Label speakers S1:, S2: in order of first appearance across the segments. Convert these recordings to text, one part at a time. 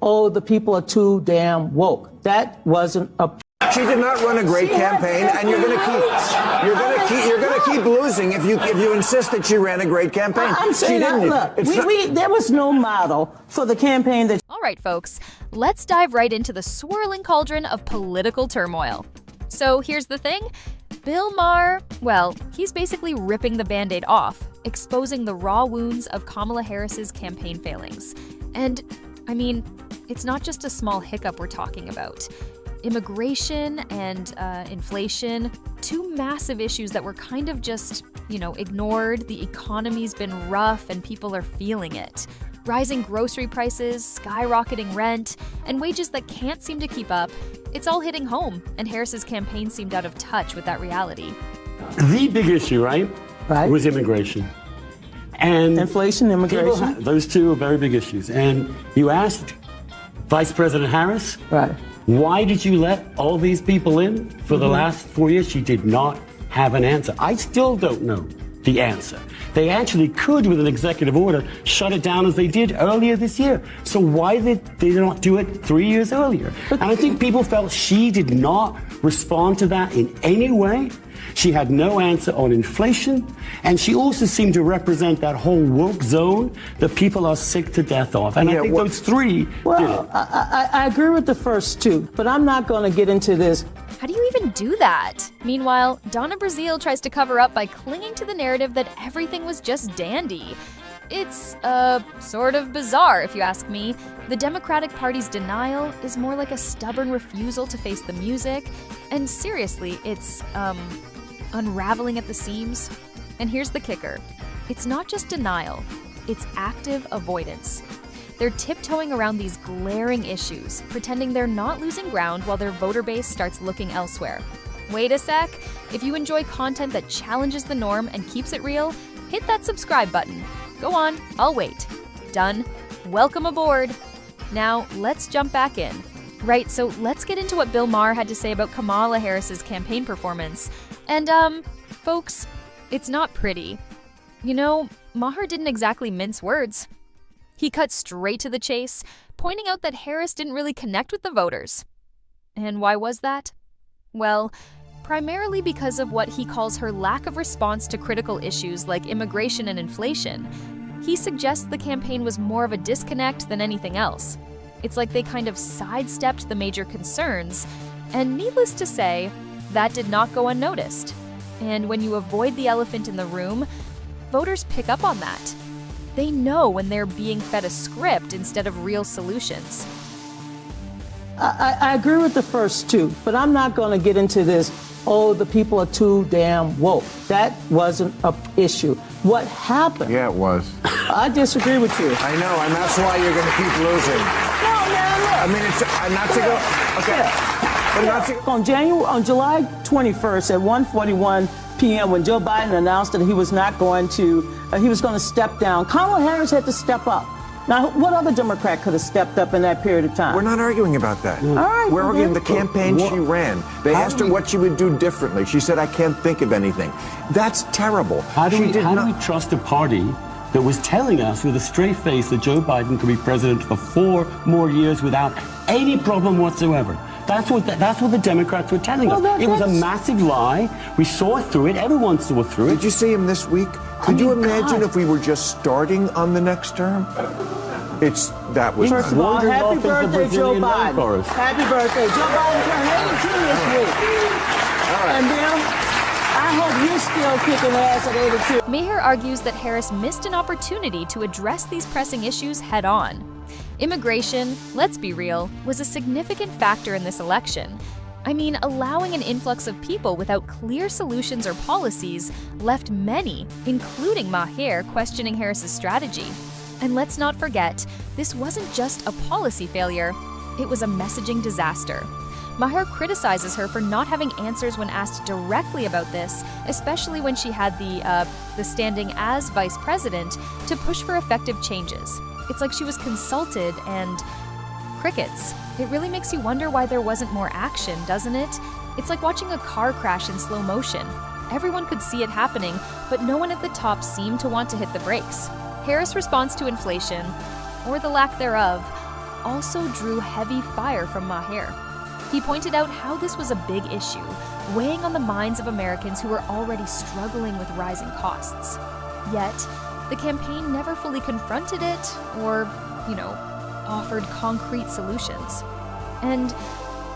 S1: oh, the people are too damn woke. That wasn't a.
S2: She did not run a great campaign, and you're going to keep losing if you insist that she ran a great campaign.
S1: I'm saying, look, there was no model for the campaign that.
S3: All right, folks, let's dive right into the swirling cauldron of political turmoil. So here's the thing. Bill Maher, well, he's basically ripping the Band-Aid off, exposing the raw wounds of Kamala Harris's campaign failings. And, I mean, it's not just a small hiccup we're talking about. Immigration and inflation, two massive issues that were kind of just, ignored. The economy's been rough and people are feeling it. Rising grocery prices, skyrocketing rent, and wages that can't seem to keep up. It's all hitting home, and Harris's campaign seemed out of touch with that reality.
S4: The big issue, right, was immigration. And
S1: inflation, immigration.
S4: Those two are very big issues. And you asked Vice President Harris,
S1: right,
S4: why did you let all these people in for the last 4 years? She did not have an answer. I still don't know the answer. They actually could, with an executive order, shut it down as they did earlier this year. So why did they not do it 3 years earlier? And I think people felt she did not respond to that in any way. She had no answer on inflation, and she also seemed to represent that whole woke zone that people are sick to death of. And I think those three did it.
S1: I agree with the first two, but I'm not going to get into this.
S3: How do you even do that? Meanwhile, Donna Brazile tries to cover up by clinging to the narrative that everything was just dandy. It's, sort of bizarre, if you ask me. The Democratic Party's denial is more like a stubborn refusal to face the music. And seriously, it's, unraveling at the seams. And here's the kicker. It's not just denial, it's active avoidance. They're tiptoeing around these glaring issues, pretending they're not losing ground while their voter base starts looking elsewhere. Wait a sec. If you enjoy content that challenges the norm and keeps it real, hit that subscribe button. Go on, I'll wait. Done. Welcome aboard. Now, let's jump back in. Right, so let's get into what Bill Maher had to say about Kamala Harris's campaign performance. And, folks, it's not pretty. Maher didn't exactly mince words. He cut straight to the chase, pointing out that Harris didn't really connect with the voters. And why was that? Well, primarily because of what he calls her lack of response to critical issues like immigration and inflation. He suggests the campaign was more of a disconnect than anything else. It's like they kind of sidestepped the major concerns, and needless to say, that did not go unnoticed. And when you avoid the elephant in the room, voters pick up on that. They know when they're being fed a script instead of real solutions.
S1: I agree with the first two, but I'm not going to get into this, oh, the people are too damn woke. That wasn't an issue. What happened?
S2: Yeah, it was.
S1: I disagree with you.
S2: I know, and that's why you're going to keep losing.
S1: No, man, look.
S2: I mean, it's not to go. Okay.
S1: Yeah.
S2: But not to,
S1: on July 21st at 1:41 p.m., when Joe Biden announced that he was going to step down, Kamala Harris had to step up. Now, what other Democrat could have stepped up in that period of time?
S2: We're not arguing about that.
S1: All right.
S2: We're arguing the campaign she ran. They asked her what she would do differently. She said, I can't think of anything. That's terrible.
S4: How do we trust a party that was telling us with a straight face that Joe Biden could be president for 4 more years without any problem whatsoever? That's what the Democrats were telling us. It was a massive lie. We saw through it. Everyone saw through it.
S2: Did you see him this week? Could you imagine if we were just starting on the next term? That was
S1: First of all, happy birthday, Joe Biden. Happy birthday. Joe Biden turned 82 this week. All right. And Bill, I hope you're still kicking ass at 82.
S3: Maher argues that Harris missed an opportunity to address these pressing issues head on. Immigration, let's be real, was a significant factor in this election. I mean, allowing an influx of people without clear solutions or policies left many, including Maher, questioning Harris's strategy. And let's not forget, this wasn't just a policy failure, it was a messaging disaster. Maher criticizes her for not having answers when asked directly about this, especially when she had the standing as vice president to push for effective changes. It's like she was consulted and crickets. It really makes you wonder why there wasn't more action, doesn't it? It's like watching a car crash in slow motion. Everyone could see it happening, but no one at the top seemed to want to hit the brakes. Harris' response to inflation, or the lack thereof, also drew heavy fire from Maher. He pointed out how this was a big issue, weighing on the minds of Americans who were already struggling with rising costs. Yet, the campaign never fully confronted it or, offered concrete solutions. And,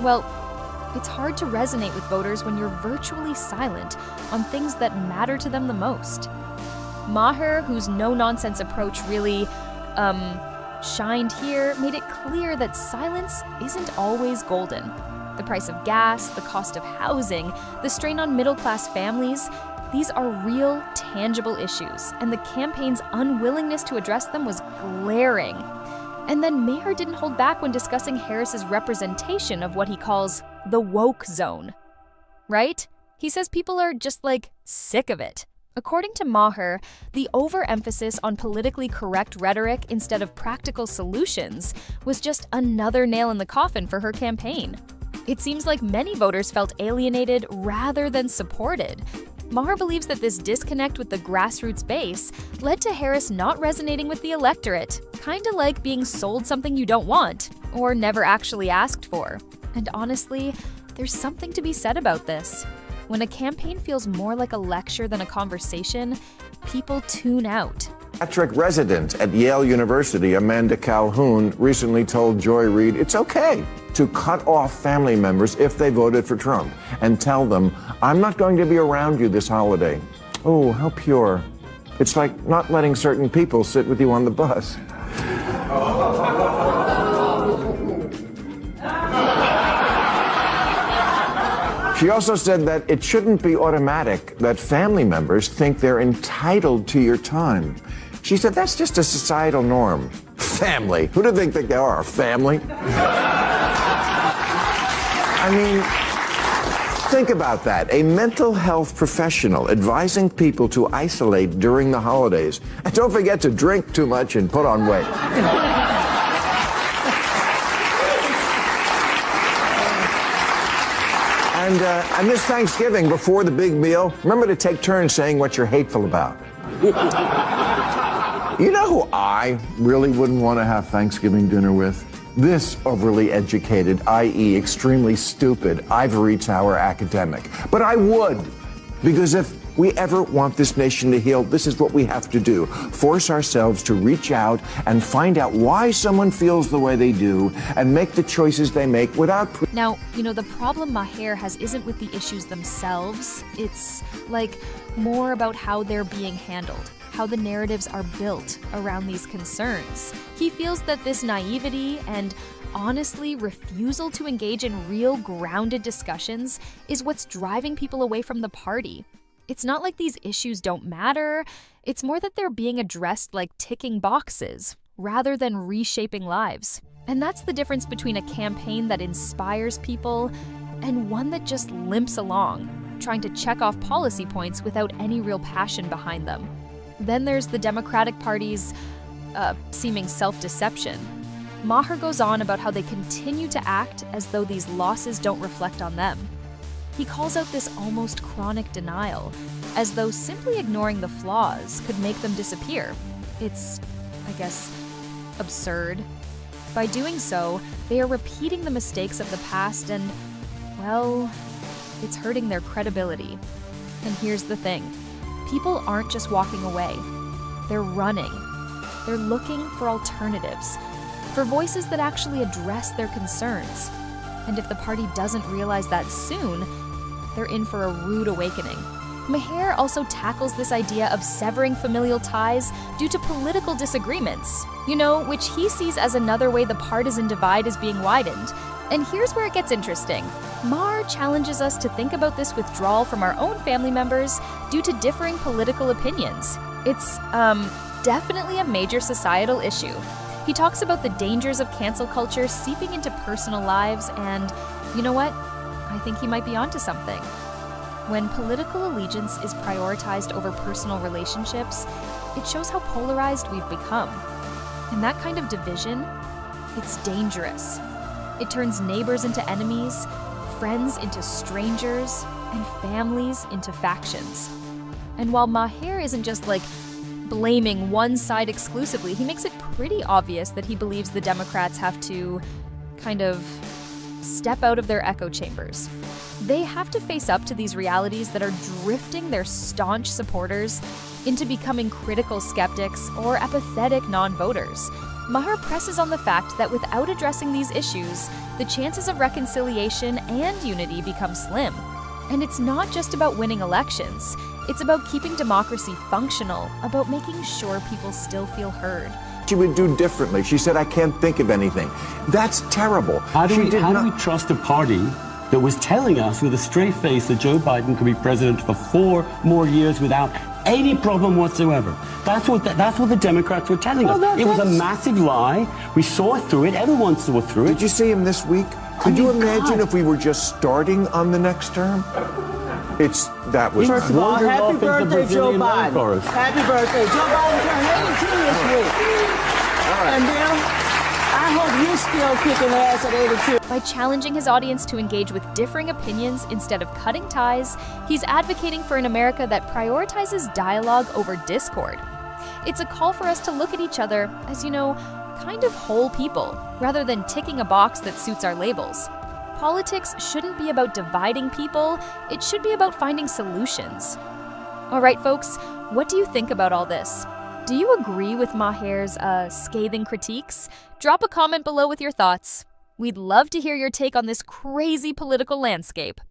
S3: well, it's hard to resonate with voters when you're virtually silent on things that matter to them the most. Maher, whose no-nonsense approach really, shined here, made it clear that silence isn't always golden. The price of gas, the cost of housing, the strain on middle-class families, these are real, tangible issues, and the campaign's unwillingness to address them was glaring. And then Maher didn't hold back when discussing Harris's representation of what he calls the woke zone. Right? He says people are just, sick of it. According to Maher, the overemphasis on politically correct rhetoric instead of practical solutions was just another nail in the coffin for her campaign. It seems like many voters felt alienated rather than supported. Maher believes that this disconnect with the grassroots base led to Harris not resonating with the electorate, kinda like being sold something you don't want, or never actually asked for. And honestly, there's something to be said about this. When a campaign feels more like a lecture than a conversation, people tune out.
S2: Patrick resident at Yale University, Amanda Calhoun, recently told Joy Reid it's okay to cut off family members if they voted for Trump and tell them, I'm not going to be around you this holiday. Oh, how pure. It's like not letting certain people sit with you on the bus. She also said that it shouldn't be automatic that family members think they're entitled to your time. She said that's just a societal norm. Family. Who do they think they are? Family? I mean, think about that. A mental health professional advising people to isolate during the holidays. And don't forget to drink too much and put on weight. And this Thanksgiving, before the big meal, remember to take turns saying what you're hateful about. You know who I really wouldn't want to have Thanksgiving dinner with? This overly educated, i.e. extremely stupid, ivory tower academic. But I would, because if we ever want this nation to heal, this is what we have to do. Force ourselves to reach out and find out why someone feels the way they do and make the choices they make without...
S3: Now, the problem Maher has isn't with the issues themselves. It's, more about how they're being handled, how the narratives are built around these concerns. He feels that this naivety and, honestly, refusal to engage in real, grounded discussions is what's driving people away from the party. It's not like these issues don't matter, it's more that they're being addressed like ticking boxes, rather than reshaping lives. And that's the difference between a campaign that inspires people and one that just limps along, trying to check off policy points without any real passion behind them. Then there's the Democratic Party's seeming self-deception. Maher goes on about how they continue to act as though these losses don't reflect on them. He calls out this almost chronic denial, as though simply ignoring the flaws could make them disappear. It's, absurd. By doing so, they are repeating the mistakes of the past and, it's hurting their credibility. And here's the thing. People aren't just walking away. They're running. They're looking for alternatives, for voices that actually address their concerns. And if the party doesn't realize that soon, they're in for a rude awakening. Maher also tackles this idea of severing familial ties due to political disagreements, which he sees as another way the partisan divide is being widened. And here's where it gets interesting. Maher challenges us to think about this withdrawal from our own family members due to differing political opinions. It's, definitely a major societal issue. He talks about the dangers of cancel culture seeping into personal lives, and you know what? I think he might be onto something. When political allegiance is prioritized over personal relationships, it shows how polarized we've become. And that kind of division, it's dangerous. It turns neighbors into enemies, friends into strangers, and families into factions. And while Maher isn't just blaming one side exclusively, he makes it pretty obvious that he believes the Democrats have to kind of step out of their echo chambers. They have to face up to these realities that are drifting their staunch supporters into becoming critical skeptics or apathetic non-voters. Maher presses on the fact that without addressing these issues, the chances of reconciliation and unity become slim. And it's not just about winning elections. It's about keeping democracy functional, about making sure people still feel heard.
S2: She would do differently. She said, I can't think of anything. That's terrible.
S4: How do we trust a party that was telling us with a straight face that Joe Biden could be president for 4 more years without any problem whatsoever? That's what the Democrats were telling us. It was a massive lie. We saw through it. Everyone saw through it.
S2: Did you see him this week? Could you imagine if we were just starting on the next term? That was
S1: First of all,
S4: wandered off
S1: happy
S4: into the
S1: birthday, Joe
S4: Brazilian
S1: Biden.
S4: rainforest.
S1: Happy birthday. Joe Biden turned 82 this week. And Bill, I hope you're still kicking ass at 82.
S3: By challenging his audience to engage with differing opinions instead of cutting ties, he's advocating for an America that prioritizes dialogue over discord. It's a call for us to look at each other as, kind of whole people, rather than ticking a box that suits our labels. Politics shouldn't be about dividing people, it should be about finding solutions. All right, folks, what do you think about all this? Do you agree with Maher's scathing critiques? Drop a comment below with your thoughts. We'd love to hear your take on this crazy political landscape.